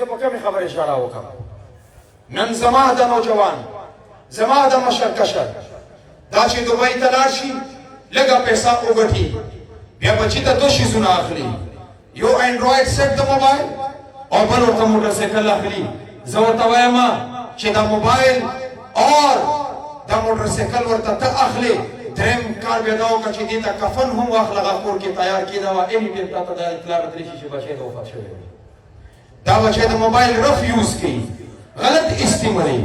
کمی خبر اشاره وکم نن زما د نوجوان زما د مشر کشر دا چې دوبۍ ته لاړ شي لږه پیسه وګټي بیا بچي ته دوه شیزونه اخلي یو انډرایډ سیټ د موبایل او بل ورته موټر سایکل اخلي زه ورته وایم چې دا موبایل اور دا موټر سایکل ورته ته اخلي دریم کار بیا دا وکړه چې دې ته کفن هم واخلغه کور کې تیار کړي دا امیډیټ تا ته دا اطلاع راتلی شي چې بچی د وفات شوی دا بچی د موبایل رف یوز کوي غلط استعمالي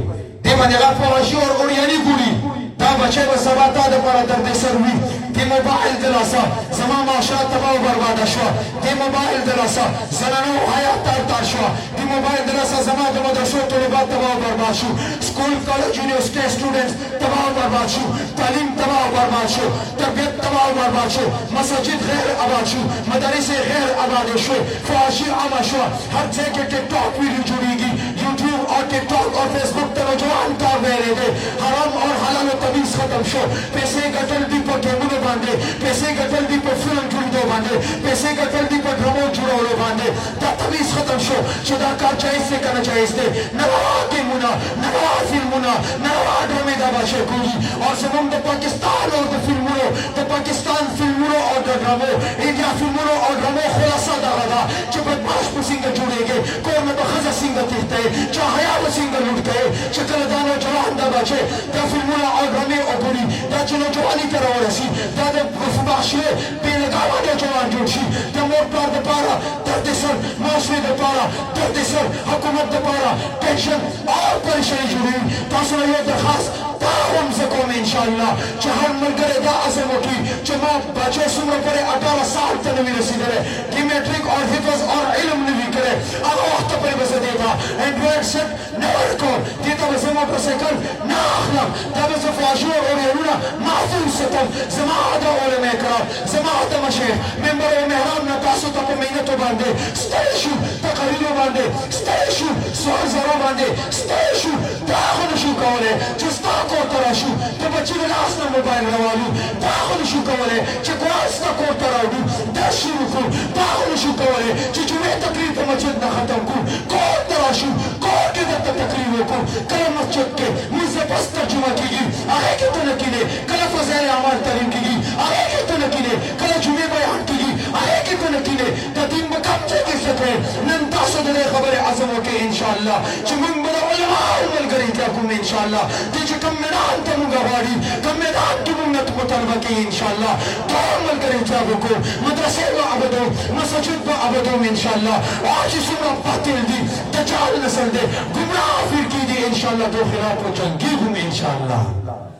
دې باندې هغه فحاشي او اوریاني ګوري دا بچی به سبا تا دپاره درد سر وي دې موبایل د لاسه زما معاشره تباه او برباده شوه دې موبایل د لاسه زنانو حیات تار شوه دې موبایل د لاسه زما د مدرسو طلبات تباه او برباد شو سکول کالج یونیورسټي سټوډنټس تباه او برباد شو تعلیم تباه او برباد شو تربیت تباه او برباد شو مساجد غیر آباد شو مدارس غیر آباد شو فحاشي عامه شوه هر ځای کې ټیک ټاک ویډیو جوړېږي یوټیوب او ټیک ټاک او فیسبوک ته نوجوان کار ویلی دی حرام اور حلال تمیز ختم شو پیسې ګټل دي په ګیمونو باندې پیسې ګټل دي په فلم جوړېدو باندې پیسې ګټل دي په ډرامو جوړولو باندې دا تمیز ختم شو چې دا کار جایز دی که نه جایز دی ناروا ګیمونه ناروا فلمونه ناروا ډرامې دا بچی ګوري او زموږ د پاکستان او د فلمونو د پاکستان فلمونو او د ډرامو انډیا فلمونو او ډرامو خلاصه دغه ده چې بدماش به څنګه جوړېږي کور نه به ښځه څنګه تښتوي چې حیا به څنګه لوټ کوي چې کله دا نوجوان دا بچی دا فلمونه او ډرامې وګوري دا چې نوجواني ته راورسي دا د فحاشۍ بې لګامه نوجوان جوړ شي د مور پلار دپاره درد سر معاشرې دپاره درد سر حکومت دپاره ټینشن او پریشاني جوړوي تاسو نه یو درخواست دا هم زه کوم انشاءالله چې هر ملګری دا عزم وکړي چې ما بچی څومره پورې 18 سال ته نه وي رسېدلی چې میټرک اور حفظ اور علم نه وي کړی هغه وخته پورې به زه دې ته انډرایډ سیټ نه ورکوم دې ته به زه موټر سایکل نه اخلم دا به زه فحاشي او اورینونه محفوظ ساتم زما د علما کرام زما د مشایخ ممبر او محراب نه تاسو ته په مینتو باندې ستړي شو تقریرو باندې ستړي شو سوال زرو باندې ستړي شو دا خو نه شو کولی چې ستا کور ته راشو د بچي د لاس نه موبایل راوالو دا خو نه شو کولی چې قرآن ستا کور ته راوړو درس شروع کړو دا خو نه شو کولی چې جمعې تقریر په مسجد نه ختم کړو کور ته راشو کور کې درته تقریر وکړو کله مسجد کې لمونځ پس ترجمه کېږي هغې کې ته نه کېدې کله فضایل اعمال تعلیم کېږي هغې کې ته نه کېدې کله جمعې بیان کېږي هغې کې ته نه کېدې د دین به کم ځای کې زده کړې نن تاسو د دې خبرې عزم وکړئ انشاءالله چې موږ به د علماو ملګرتیا کوو انشاءالله دې چې کوم میدان ته موږ غواړي کوم میدان کې موږ نه مطالبه کوي انشاءالله ټول ملګرتیا وکړو مدرسې به ابدو مساجد به ابدو انشاءالله او چې څومره باطل دي دجال نسل دی ګمراه فرقې دي انشاءالله دو خلاف جنګېږو انشاءالله